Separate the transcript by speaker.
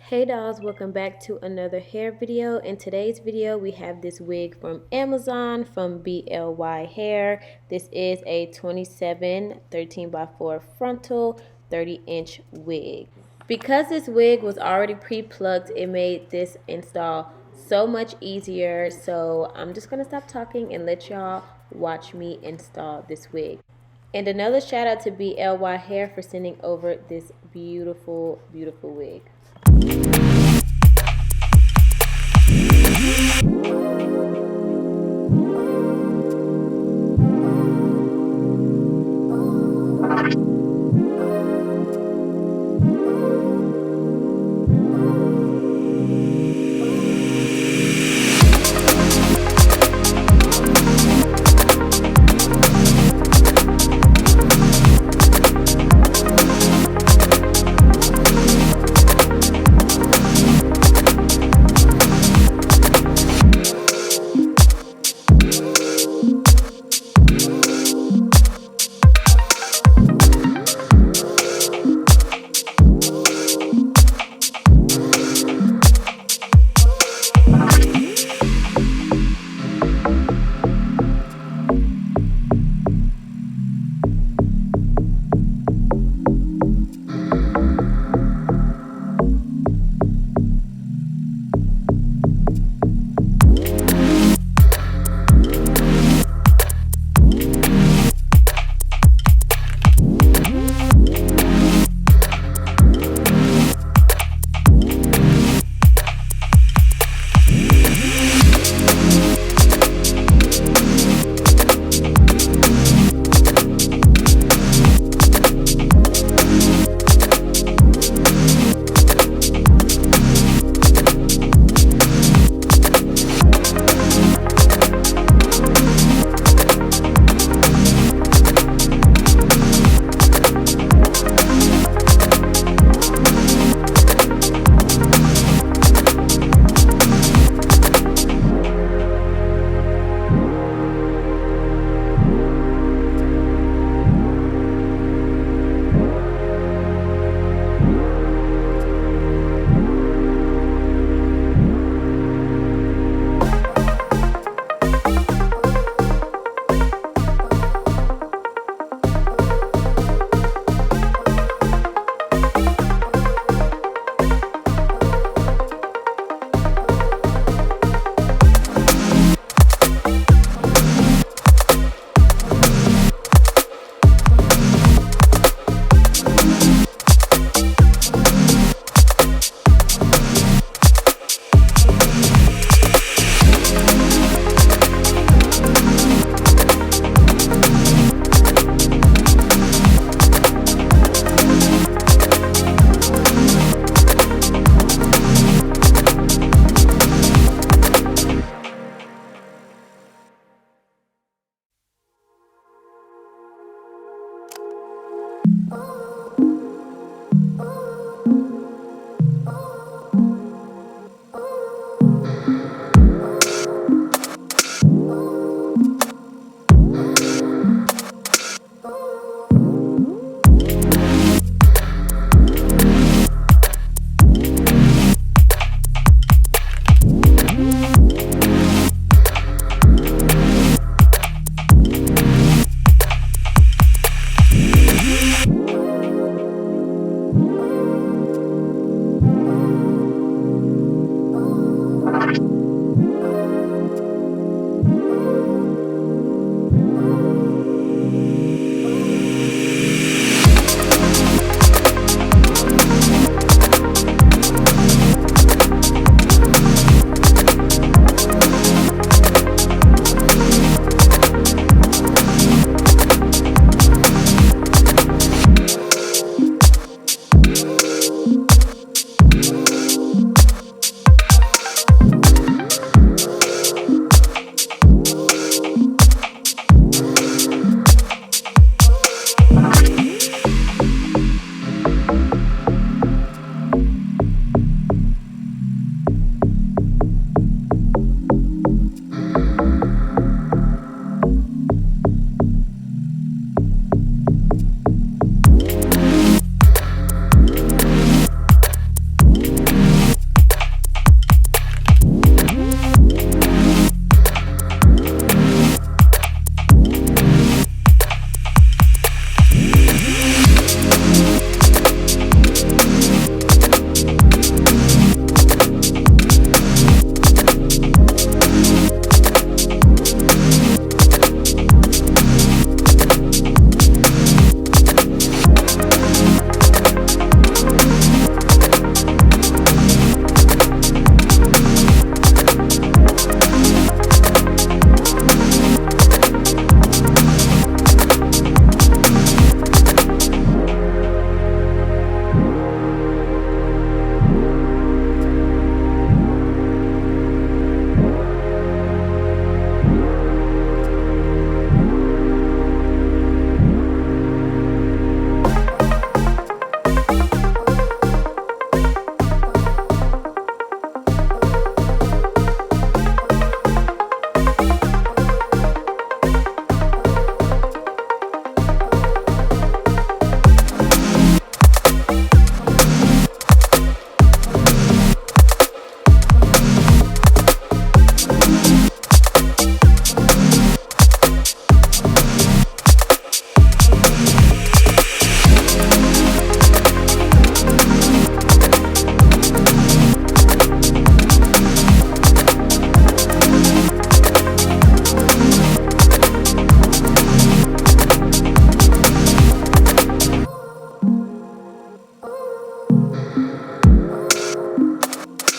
Speaker 1: Hey dolls, welcome back to another hair video. In today's video we have this wig from Amazon from BLY Hair. This is a 27 13x4 frontal 30-inch wig. Because this wig was already pre-plucked, it made this install so much easier. So I'm just gonna stop talking and let y'all watch me install this wig. And another shout out to BLY Hair for sending over this beautiful wig.